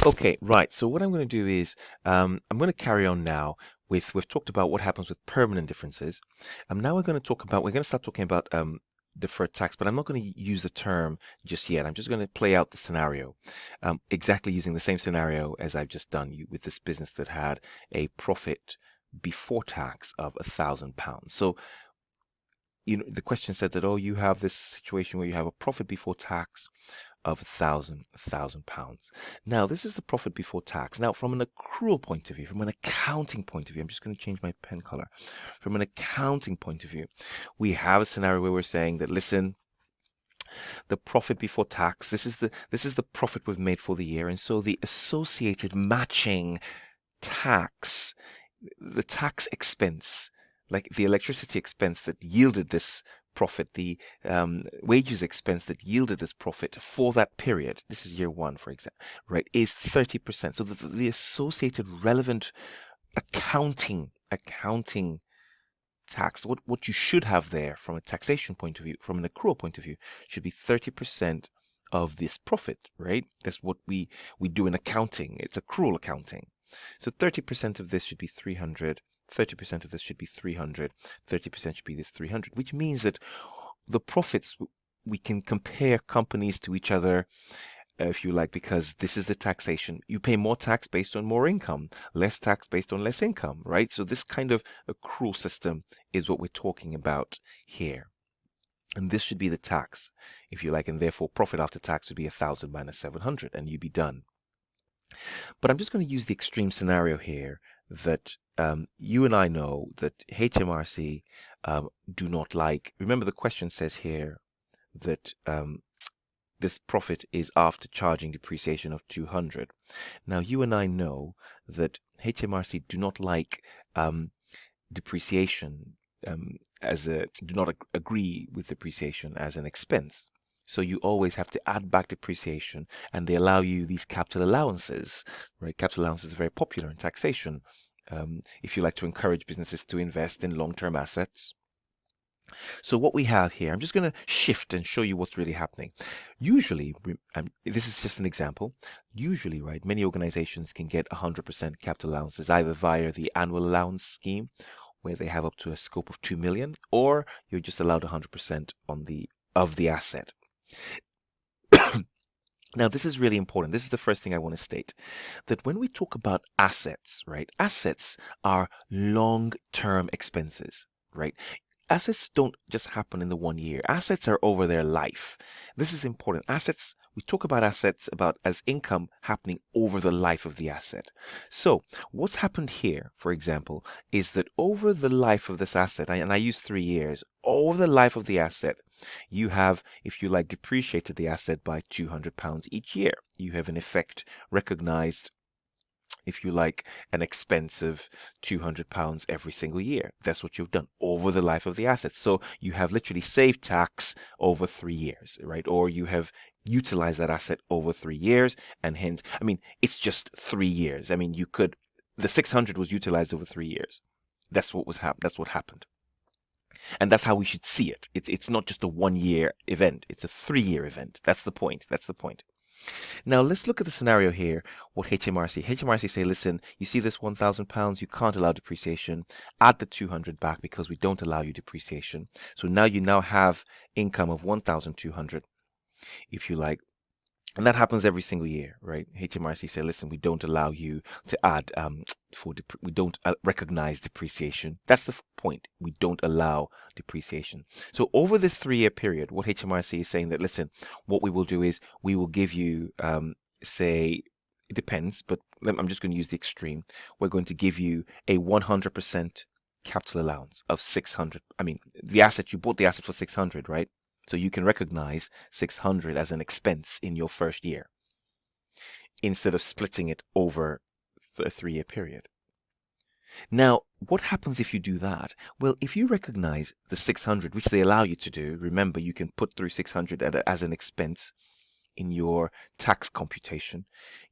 Okay, right. So what I'm going to do is I'm going to carry on now with we've talked about what happens with permanent differences. Now we're going to start talking about deferred tax, but I'm not going to use the term just yet. I'm just going to play out the scenario, exactly using the same scenario as I've just done with this business that had a profit before tax of £1,000. So the question said that, oh, you have this situation where you have a profit before tax of £1,000. Now, this is the profit before tax. Now, from an accrual point of view, from an accounting point of view, I'm just going to change my pen color. From an accounting point of view, we have a scenario where we're saying that, listen, the profit before tax, this is the profit we've made for the year, and so the associated matching tax, the tax expense, like the electricity expense that yielded this profit, the wages expense that yielded this profit for that period, this is year one, for example, right, is 30%. So the associated relevant accounting tax, what you should have there from a taxation point of view, from an accrual point of view, should be 30% of this profit, right? That's what we do in accounting. It's accrual accounting. So 30% of this should be 300, 30% of this should be 300, 30% should be this 300, which means that the profits, we can compare companies to each other, if you like, because this is the taxation. You pay more tax based on more income, less tax based on less income, right? So this kind of accrual system is what we're talking about here. And this should be the tax, if you like, and therefore profit after tax would be 1,000 minus 700, and you'd be done. But I'm just going to use the extreme scenario here that you and I know that HMRC do not like. Remember, the question says here that this profit is after charging depreciation of 200. Now, you and I know that HMRC do not like depreciation do not agree with depreciation as an expense. So you always have to add back depreciation, and they allow you these capital allowances, right? Capital allowances are very popular in taxation. If you like to encourage businesses to invest in long-term assets. So what we have here, I'm just going to shift and show you what's really happening. Usually, this is just an example, usually, right, many organizations can get 100% capital allowances either via the annual allowance scheme, where they have up to a scope of 2 million, or you're just allowed 100% of the asset. Now, this is really important. This is the first thing I want to state, that when we talk about assets, right, assets are long-term expenses, right? Assets don't just happen in the 1 year. Assets are over their life. This is important. Assets, we talk about assets as income happening over the life of the asset. So what's happened here, for example, is that over the life of this asset, and I use 3 years, over the life of the asset, you have, if you like, depreciated the asset by £200 each year. You have in effect recognized, if you like, an expense of £200 every single year. That's what you've done over the life of the asset. So you have literally saved tax over 3 years, right? Or you have utilized that asset over 3 years, and hence, I mean, it's just 3 years. I mean, the 600 was utilized over 3 years. That's what that's what happened. And that's how we should see it. It's not just a 1 year event. It's a 3 year event. That's the point. That's the point. Now let's look at the scenario here. What HMRC say, listen, you see this £1,000, you can't allow depreciation. Add the 200 back because we don't allow you depreciation. So now you have income of 1,200, if you like. And that happens every single year, right? HMRC say, listen, we don't allow you to add we don't recognize depreciation. That's the point. We don't allow depreciation. So over this 3 year period, what HMRC is saying that, listen, what we will do is we will give you, say, it depends, but I'm just going to use the extreme. We're going to give you a 100% capital allowance of 600. I mean, you bought the asset for 600, right? So you can recognize 600 as an expense in your first year instead of splitting it over a 3 year period. Now, what happens if you do that? Well, if you recognize the 600, which they allow you to do, remember you can put through 600 as an expense in your tax computation,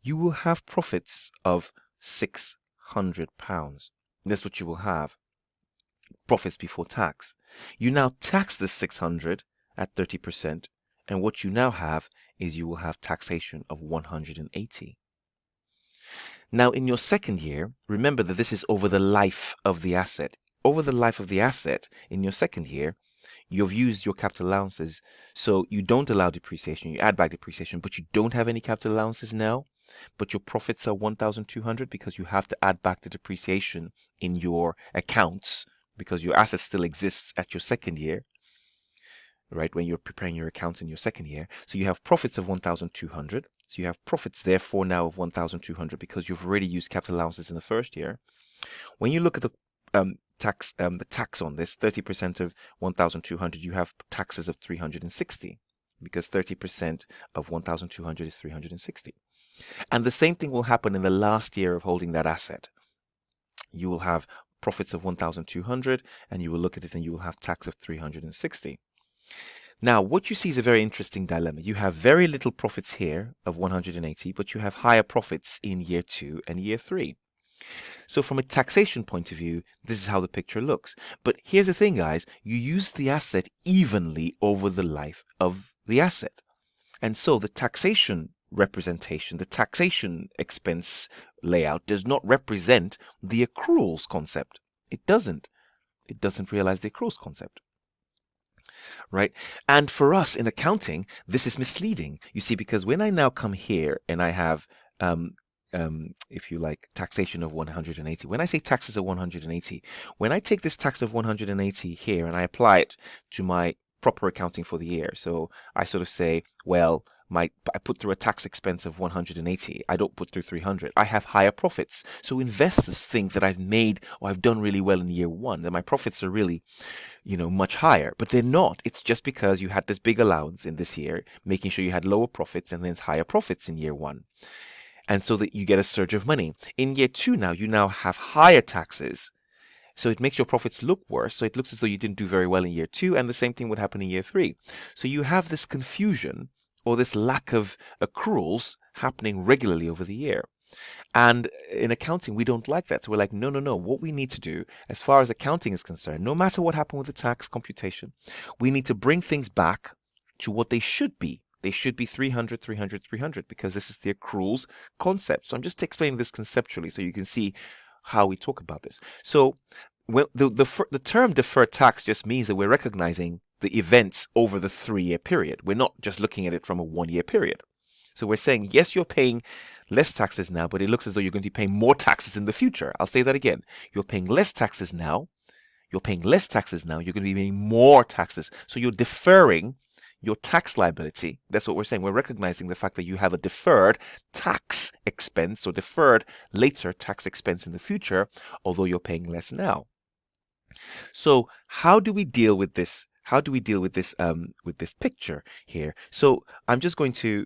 you will have profits of £600. That's what you will have, profits before tax. You now tax this 600 at 30%, and what you now have is you will have taxation of 180. Now, in your second year, remember that this is over the life of the asset. Over the life of the asset, in your second year, you've used your capital allowances. So you don't allow depreciation. You add back depreciation, but you don't have any capital allowances now. But your profits are 1,200 because you have to add back the depreciation in your accounts because your asset still exists at your second year, right? When you're preparing your accounts in your second year. So you have profits of 1,200. So you have profits therefore now of 1,200 because you've already used capital allowances in the first year. When you look at the tax on this, 30% of 1,200, you have taxes of 360 because 30% of 1,200 is 360. And the same thing will happen in the last year of holding that asset. You will have profits of 1,200 and you will look at it and you will have tax of 360. Now, what you see is a very interesting dilemma. You have very little profits here of 180, but you have higher profits in year 2 and year 3. So from a taxation point of view, this is how the picture looks. But here's the thing, guys. You use the asset evenly over the life of the asset. And so the taxation representation, the taxation expense layout does not represent the accruals concept. It doesn't. It doesn't realize the accruals concept. Right? And for us in accounting, this is misleading. You see, because when I now come here and I have if you like, taxation of 180. When I say taxes of 180, when I take this tax of 180 here and I apply it to my proper accounting for the year, so I sort of say, well, I put through a tax expense of 180. I don't put through 300. I have higher profits. So investors think that I've made or I've done really well in year 1, that my profits are really, much higher, but they're not. It's just because you had this big allowance in this year, making sure you had lower profits and then higher profits in year 1. And so that you get a surge of money. In year 2 now, you now have higher taxes. So it makes your profits look worse. So it looks as though you didn't do very well in year 2, and the same thing would happen in year 3. So you have this confusion or this lack of accruals happening regularly over the year. And in accounting, we don't like that. So we're like, no, no, no. What we need to do, as far as accounting is concerned, no matter what happened with the tax computation, we need to bring things back to what they should be. They should be 300, 300, 300, because this is the accruals concept. So I'm just explaining this conceptually so you can see how we talk about this. So the term deferred tax just means that we're recognizing the events over the 3-year period. We're not just looking at it from a 1-year period. So we're saying, yes, you're paying less taxes now, but it looks as though you're going to be paying more taxes in the future. I'll say that again. You're paying less taxes now. You're paying less taxes now. You're going to be paying more taxes. So you're deferring your tax liability. That's what we're saying. We're recognizing the fact that you have a deferred tax expense or deferred later tax expense in the future, although you're paying less now. So how do we deal with this? How do we deal with this picture here? So I'm just going to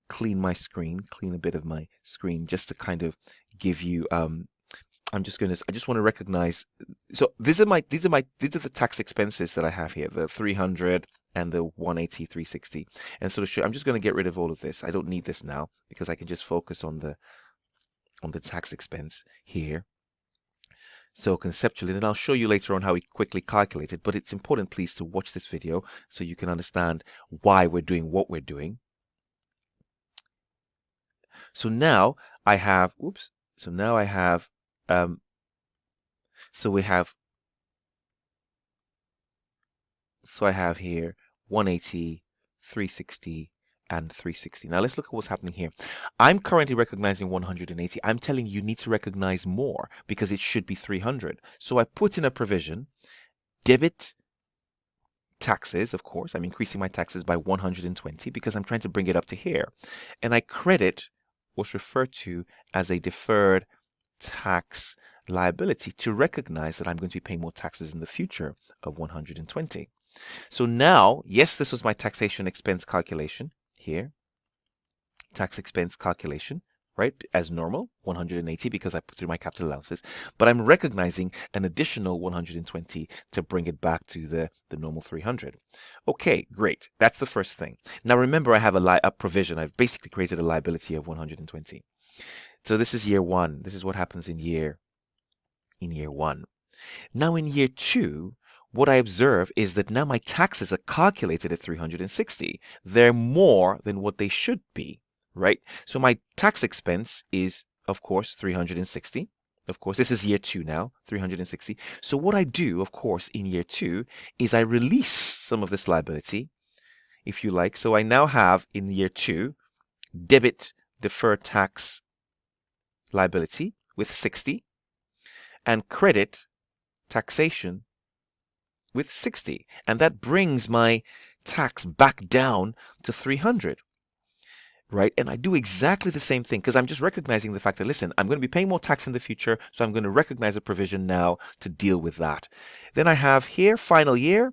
clean a bit of my screen just to kind of give you I just want to recognize. So these are the tax expenses that I have here, the 300 and the 180, 360. And so I'm just going to get rid of all of this. I don't need this now because I can just focus on the tax expense here. So conceptually, then I'll show you later on how we quickly calculate it. But it's important, please, to watch this video so you can understand why we're doing what we're doing. So now I have, so now I have, so I have here 180, 360, and 360. Now let's look at what's happening here. I'm currently recognizing 180. I'm telling you need to recognize more because it should be 300. So I put in a provision, debit taxes, of course. I'm increasing my taxes by 120 because I'm trying to bring it up to here. And I credit what's referred to as a deferred tax liability to recognize that I'm going to be paying more taxes in the future of 120. So now, yes, this was my taxation expense calculation here. Tax expense calculation, right? As normal, 180 because I put through my capital allowances. But I'm recognizing an additional 120 to bring it back to the normal 300. Okay, great. That's the first thing. Now remember, I have a provision. I've basically created a liability of 120. So this is year 1. This is what happens in year 1. Now in year 2, what I observe is that now my taxes are calculated at 360. They're more than what they should be, right? So my tax expense is, of course, 360. Of course, this is year 2 now, 360. So what I do, of course, in year 2 is I release some of this liability, if you like. So I now have in year 2 debit deferred tax liability with 60 and credit taxation with 60. And that brings my tax back down to 300. Right? And I do exactly the same thing because I'm just recognizing the fact that, listen, I'm going to be paying more tax in the future, so I'm going to recognize a provision now to deal with that. Then I have here, final year,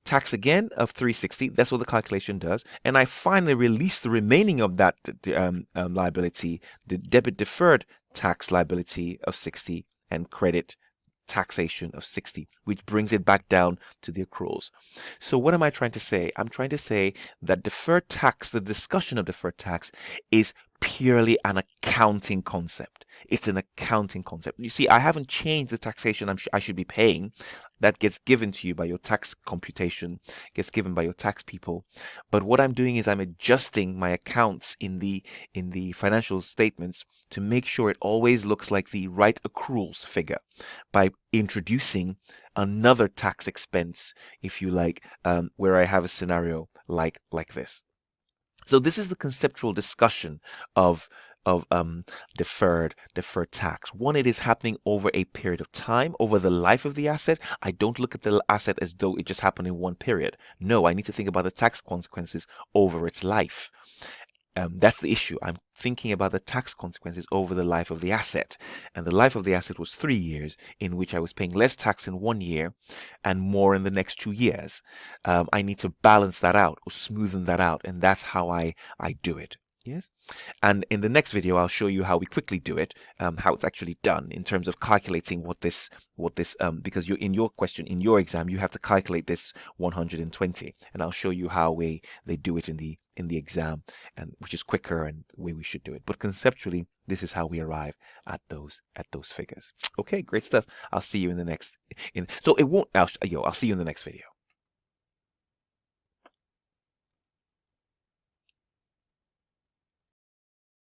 tax again of 360. That's what the calculation does. And I finally release the remaining of that liability, the debit deferred tax liability of 60 and credit taxation of 60, which brings it back down to the accruals. So what am I trying to say? I'm trying to say that deferred tax, the discussion of deferred tax, is purely an accounting concept. It's an accounting concept. You see, I haven't changed the taxation I should be paying. That gets given to you by your tax computation, gets given by your tax people. But what I'm doing is I'm adjusting my accounts in the financial statements to make sure it always looks like the right accruals figure by introducing another tax expense, if you like, where I have a scenario like this. So this is the conceptual discussion of deferred tax. One, it is happening over a period of time, over the life of the asset. I don't look at the asset as though it just happened in one period. No, I need to think about the tax consequences over its life. That's the issue. I'm thinking about the tax consequences over the life of the asset. And the life of the asset was 3 years, in which I was paying less tax in 1 year and more in the next 2 years. I need to balance that out or smoothen that out. And that's how I do it. Yes. And in the next video, I'll show you how we quickly do it, how it's actually done in terms of calculating because you in your question, in your exam, you have to calculate this 120, and I'll show you how they do it in the exam, and which is quicker and the way we should do it. But conceptually, this is how we arrive at those figures. Okay, great stuff. I'll see you in the next. So it won't. I'll see you in the next video.